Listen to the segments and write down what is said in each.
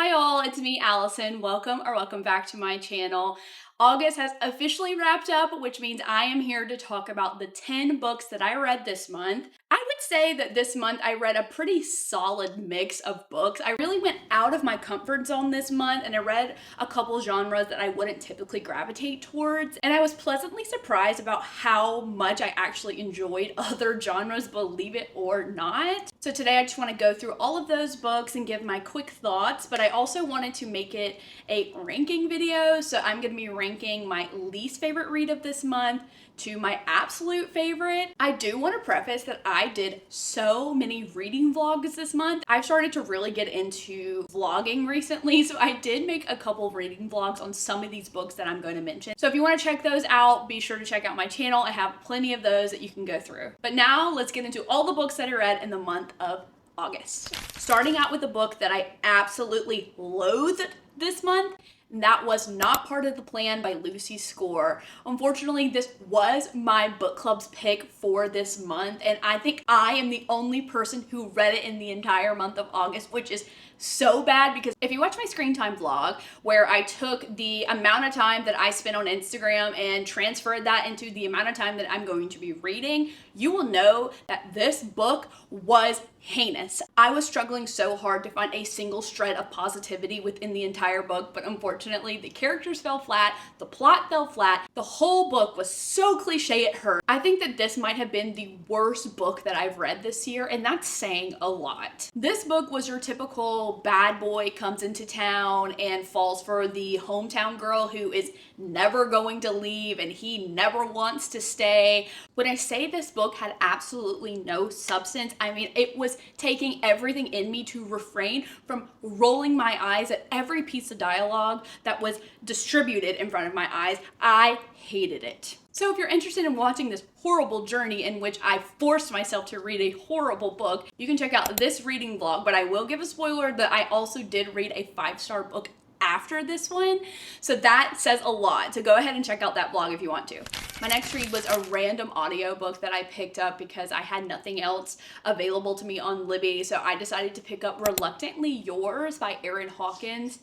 Hi all, it's me Allison. Welcome back to my channel. August has officially wrapped up, which means I am here to talk about the 10 books that I read this month. I would say that this month I read a pretty solid mix of books. I really went out of my comfort zone this month and I read a couple genres that I wouldn't typically gravitate towards. And I was pleasantly surprised about how much I actually enjoyed other genres, believe it or not. So today I just want to go through all of those books and give my quick thoughts, but I also wanted to make it a ranking video. So I'm going to be ranking my least favorite read of this month to my absolute favorite. I do want to preface that I did so many reading vlogs this month. I've started to really get into vlogging recently, so I did make a couple of reading vlogs on some of these books that I'm going to mention. So if you want to check those out, be sure to check out my channel. I have plenty of those that you can go through. But now let's get into all the books that I read in the month of August. Starting out with a book that I absolutely loathed this month. That was Not Part of the Plan by Lucy Score. Unfortunately, this was my book club's pick for this month, and I think I am the only person who read it in the entire month of August, which is so bad because if you watch my screen time vlog where I took the amount of time that I spent on Instagram and transferred that into the amount of time that I'm going to be reading, you will know that this book was heinous. I was struggling so hard to find a single shred of positivity within the entire book, but unfortunately the characters fell flat, the plot fell flat, the whole book was so cliche it hurt. I think that this might have been the worst book that I've read this year, and that's saying a lot. This book was your typical bad boy comes into town and falls for the hometown girl who is never going to leave and he never wants to stay. When I say this book had absolutely no substance, I mean it was taking everything in me to refrain from rolling my eyes at every piece of dialogue that was distributed in front of my eyes. I hated it. So if you're interested in watching this horrible journey in which I forced myself to read a horrible book, you can check out this reading vlog, but I will give a spoiler that I also did read a 5-star book after this one. So that says a lot. So go ahead and check out that vlog if you want to. My next read was a random audiobook that I picked up because I had nothing else available to me on Libby. So I decided to pick up Reluctantly Yours by Erin Hawkins.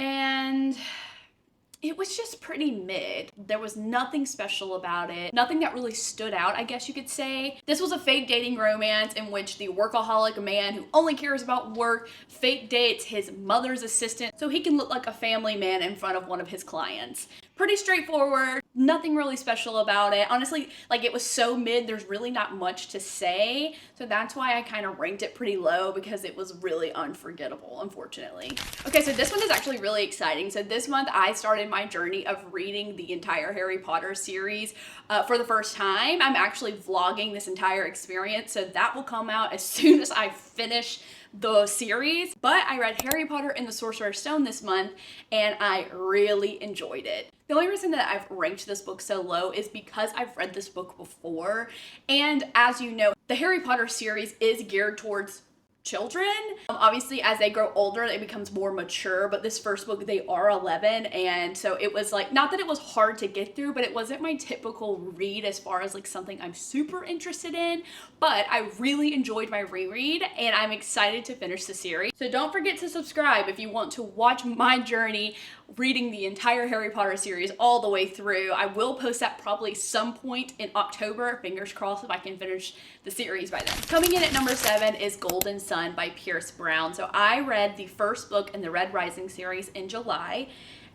And it was just pretty mid. There was nothing special about it. Nothing that really stood out, I guess you could say. This was a fake dating romance in which the workaholic man who only cares about work fake dates his mother's assistant so he can look like a family man in front of one of his clients. Pretty straightforward, nothing really special about it. Honestly, like it was so mid, there's really not much to say. So that's why I kind of ranked it pretty low because it was really unforgettable, unfortunately. Okay, so this one is actually really exciting. So this month I started my journey of reading the entire Harry Potter series for the first time. I'm actually vlogging this entire experience, so that will come out as soon as I finish the series. But I read Harry Potter and the Sorcerer's Stone this month and I really enjoyed it. The only reason that I've ranked this book so low is because I've read this book before, and as you know, the Harry Potter series is geared towards children. Obviously, as they grow older, it becomes more mature, but this first book, they are 11, and so it was like, not that it was hard to get through, but it wasn't my typical read as far as like something I'm super interested in, but I really enjoyed my reread, and I'm excited to finish the series. So don't forget to subscribe if you want to watch my journey reading the entire Harry Potter series all the way through. I will post that probably some point in October, fingers crossed if I can finish the series by then. Coming in at number 7 is Golden Sun by Pierce Brown. So I read the first book in the Red Rising series in July,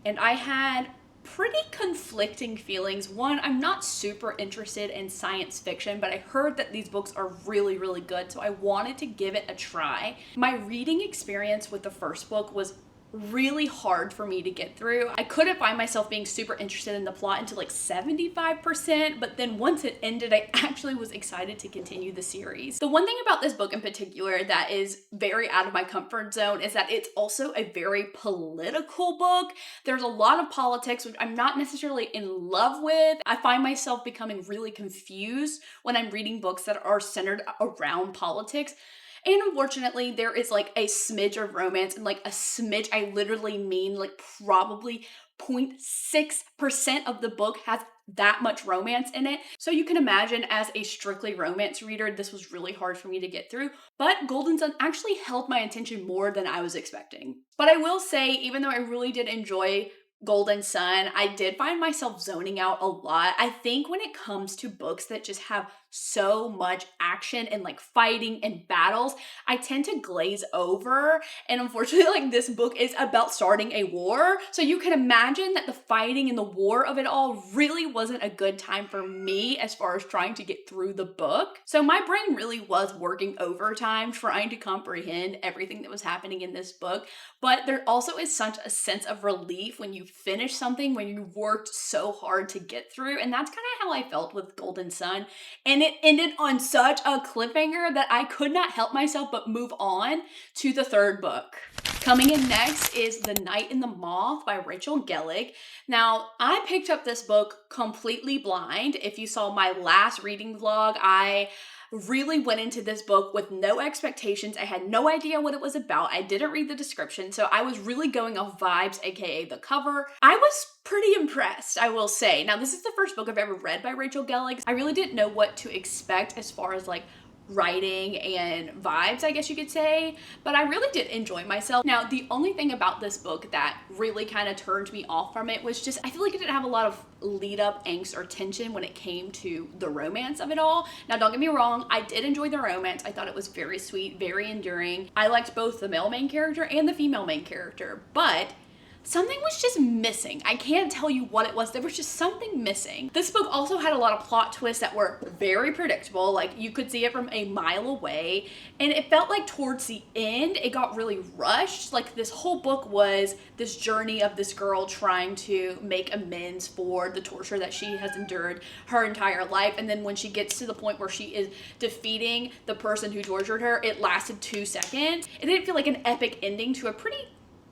and I had pretty conflicting feelings. One, I'm not super interested in science fiction, but I heard that these books are really, really good, so I wanted to give it a try. My reading experience with the first book was really hard for me to get through. I couldn't find myself being super interested in the plot until like 75%, but then once it ended, I actually was excited to continue the series. The one thing about this book in particular that is very out of my comfort zone is that it's also a very political book. There's a lot of politics, which I'm not necessarily in love with. I find myself becoming really confused when I'm reading books that are centered around politics. And unfortunately, there is like a smidge of romance, and like a smidge, I literally mean like probably 0.6% of the book has that much romance in it. So you can imagine, as a strictly romance reader, this was really hard for me to get through. But Golden Sun actually held my attention more than I was expecting. But I will say, even though I really did enjoy Golden Sun, I did find myself zoning out a lot. I think when it comes to books that just have so much action and like fighting and battles, I tend to glaze over. And unfortunately, like, this book is about starting a war. So you can imagine that the fighting and the war of it all really wasn't a good time for me as far as trying to get through the book. So my brain really was working overtime trying to comprehend everything that was happening in this book. But there also is such a sense of relief when you finish something, when you worked so hard to get through. And that's kind of how I felt with Golden Sun. And it ended on such a cliffhanger that I could not help myself but move on to the third book. Coming in next is The Night and the Moth by Rachel Gellig. Now, I picked up this book completely blind. If you saw my last reading vlog, I really went into this book with no expectations. I had no idea what it was about. I didn't read the description, so I was really going off vibes, aka the cover. I was pretty impressed, I will say. Now, this is the first book I've ever read by Rachel Gellig. I really didn't know what to expect as far as like writing and vibes, I guess you could say, but I really did enjoy myself. Now, the only thing about this book that really kind of turned me off from it was just, I feel like it didn't have a lot of lead up angst or tension when it came to the romance of it all. Now, don't get me wrong, I did enjoy the romance. I thought it was very sweet, very enduring. I liked both the male main character and the female main character, but something was just missing. I can't tell you what it was. There was just something missing. This book also had a lot of plot twists that were very predictable. Like, you could see it from a mile away. And it felt like towards the end, it got really rushed. Like, this whole book was this journey of this girl trying to make amends for the torture that she has endured her entire life. And then when she gets to the point where she is defeating the person who tortured her, it lasted 2 seconds. It didn't feel like an epic ending to a pretty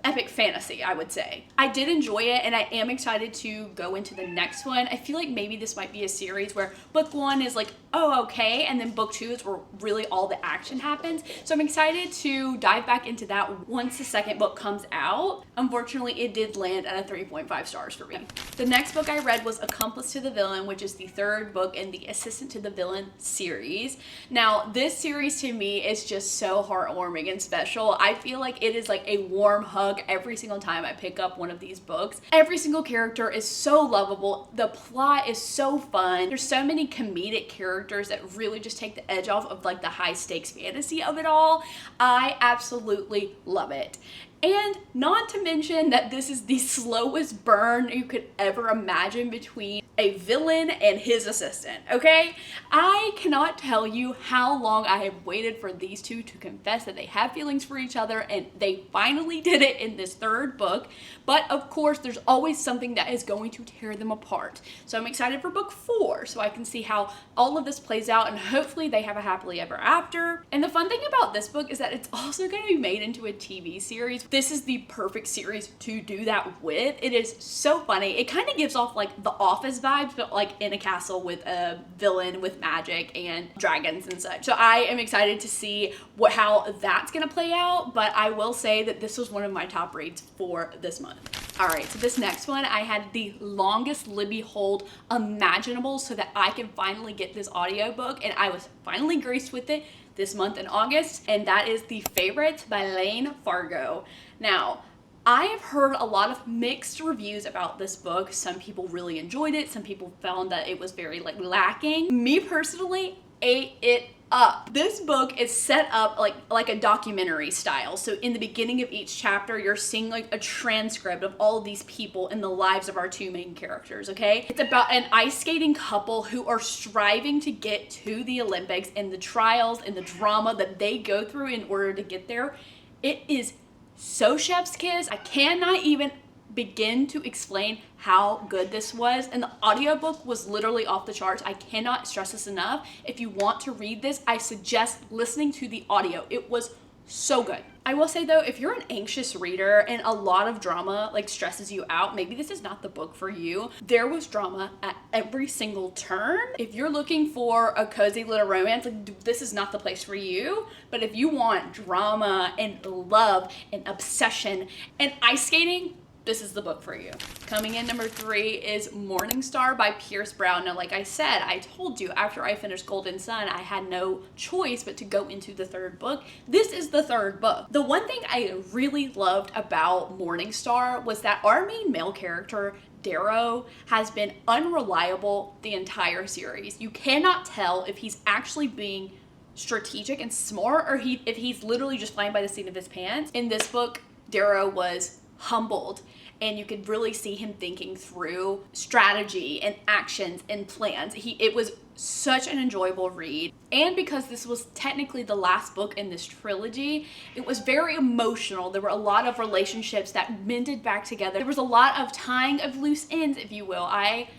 epic fantasy, I would say. I did enjoy it, and I am excited to go into the next one. I feel like maybe this might be a series where book 1 is like, oh, okay, and then book 2 is where really all the action happens. So I'm excited to dive back into that once the second book comes out. Unfortunately, it did land at a 3.5 stars for me. The next book I read was Accomplice to the Villain, which is the third book in the Assistant to the Villain series. Now, this series to me is just so heartwarming and special. I feel like it is like a warm hug every single time I pick up one of these books. Every single character is so lovable. The plot is so fun. There's so many comedic characters that really just take the edge off of like the high stakes fantasy of it all. I absolutely love it. And not to mention that this is the slowest burn you could ever imagine between a villain and his assistant, okay? I cannot tell you how long I have waited for these two to confess that they have feelings for each other, and they finally did it in this third book. But of course, there's always something that is going to tear them apart. So I'm excited for book 4 so I can see how all of this plays out, and hopefully they have a happily ever after. And the fun thing about this book is that it's also going to be made into a TV series. This is the perfect series to do that with. It is so funny. It kind of gives off like The Office vibes, but like in a castle with a villain with magic and dragons and such. So I am excited to see how that's gonna play out, but I will say that this was one of my top reads for this month. All right, so this next one, I had the longest Libby hold imaginable so that I can finally get this audiobook, and I was finally graced with it this month in August, and that is The Favorite by Lane Fargo. Now, I have heard a lot of mixed reviews about this book. Some people really enjoyed it. Some people found that it was very like lacking. Me personally, ate it up. This book is set up like a documentary style. So in the beginning of each chapter, you're seeing like a transcript of all of these people in the lives of our two main characters, okay? It's about an ice skating couple who are striving to get to the Olympics, and the trials and the drama that they go through in order to get there. It is so chef's kiss. I cannot even begin to explain how good this was, and the audiobook was literally off the charts. I cannot stress this enough. If you want to read this, I suggest listening to the audio. It was so good. I will say though, if you're an anxious reader and a lot of drama like stresses you out, maybe this is not the book for you. There was drama at every single turn. If you're looking for a cozy little romance, like, this is not the place for you. But if you want drama and love and obsession and ice skating, this is the book for you. Coming in number 3 is Morningstar by Pierce Brown. Now, like I said, I told you after I finished Golden Sun, I had no choice but to go into the 3rd book. This is the 3rd book. The one thing I really loved about Morningstar was that our main male character, Darrow, has been unreliable the entire series. You cannot tell if he's actually being strategic and smart or if he's literally just flying by the seat of his pants. In this book, Darrow was humbled, and you could really see him thinking through strategy and actions and plans. It was such an enjoyable read. And because this was technically the last book in this trilogy, it was very emotional. There were a lot of relationships that mended back together. There was a lot of tying of loose ends, if you will. I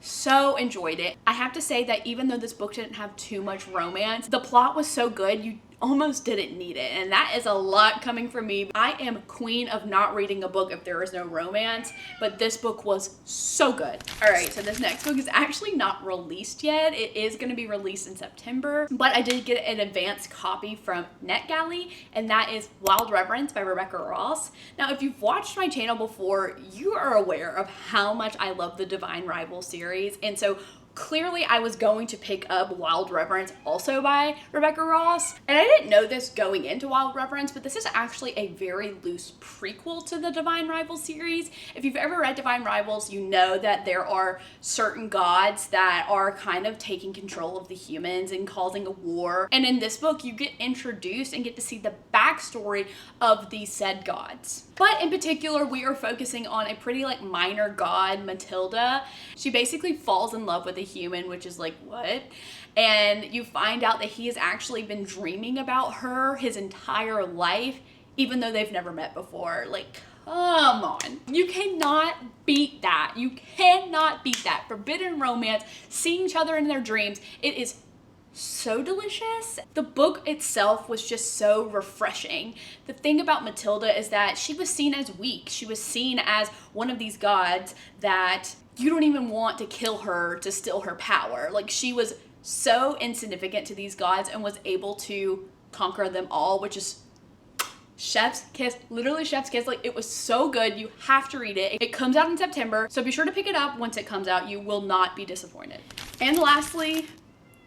so enjoyed it. I have to say that even though this book didn't have too much romance, the plot was so good you almost didn't need it, and that is a lot coming from me. I am queen of not reading a book if there is no romance, but this book was so good. All right, so this next book is actually not released yet. It is going to be released in September, but I did get an advanced copy from NetGalley, and that is Wild Reverence by Rebecca Ross. Now, if you've watched my channel before, you are aware of how much I love the Divine Rival series, and so clearly I was going to pick up Wild Reverence, also by Rebecca Ross. And I didn't know this going into Wild Reverence, but this is actually a very loose prequel to the Divine Rivals series. If you've ever read Divine Rivals, you know that there are certain gods that are kind of taking control of the humans and causing a war. And in this book, you get introduced and get to see the backstory of these said gods. But in particular, we are focusing on a pretty minor god, Matilda. She basically falls in love with a human, which is what? And you find out that he has actually been dreaming about her his entire life, even though they've never met before. Come on. You cannot beat that. You cannot beat that. Forbidden romance, seeing each other in their dreams. It is so delicious. The book itself was just so refreshing. The thing about Matilda is that she was seen as weak. She was seen as one of these gods that you don't even want to kill her to steal her power. She was so insignificant to these gods and was able to conquer them all, which is chef's kiss, literally chef's kiss. It was so good. You have to read it. It comes out in September, so be sure to pick it up once it comes out. You will not be disappointed. And lastly,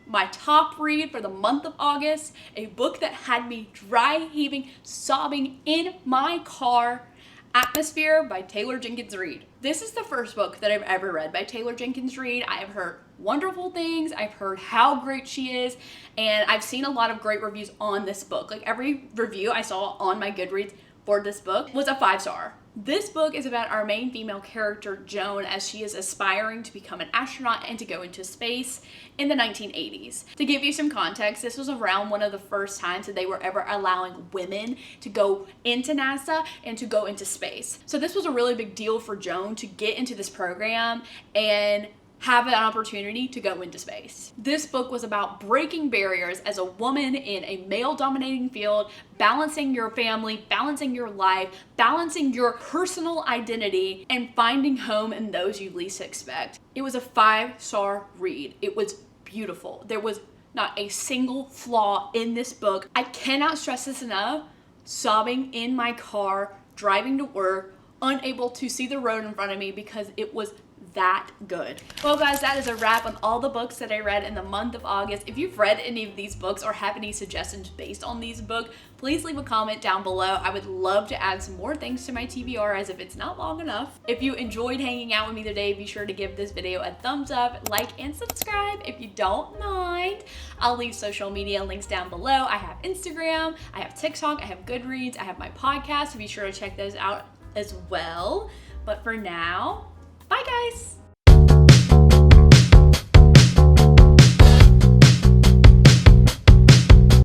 my top read for the month of August, a book that had me dry heaving, sobbing in my car, Atmosphere by Taylor Jenkins Reid. This is the first book that I've ever read by Taylor Jenkins Reid. I have heard wonderful things. I've heard how great she is, and I've seen a lot of great reviews on this book. Every review I saw on my Goodreads for this book was a 5-star. This book is about our main female character, Joan, as she is aspiring to become an astronaut and to go into space in the 1980s. To give you some context, this was around one of the first times that they were ever allowing women to go into NASA and to go into space. So this was a really big deal for Joan to get into this program and have an opportunity to go into space. This book was about breaking barriers as a woman in a male-dominating field, balancing your family, balancing your life, balancing your personal identity, and finding home in those you least expect. It was a 5-star read. It was beautiful. There was not a single flaw in this book. I cannot stress this enough. Sobbing in my car, driving to work, unable to see the road in front of me because it was that good. Well guys, that is a wrap on all the books that I read in the month of August. If you've read any of these books or have any suggestions based on these books, please leave a comment down below. I would love to add some more things to my TBR as if it's not long enough. If you enjoyed hanging out with me today, be sure to give this video a thumbs up, like, and subscribe if you don't mind. I'll leave social media links down below. I have Instagram, I have TikTok, I have Goodreads, I have my podcast, so be sure to check those out as well. But for now, bye guys!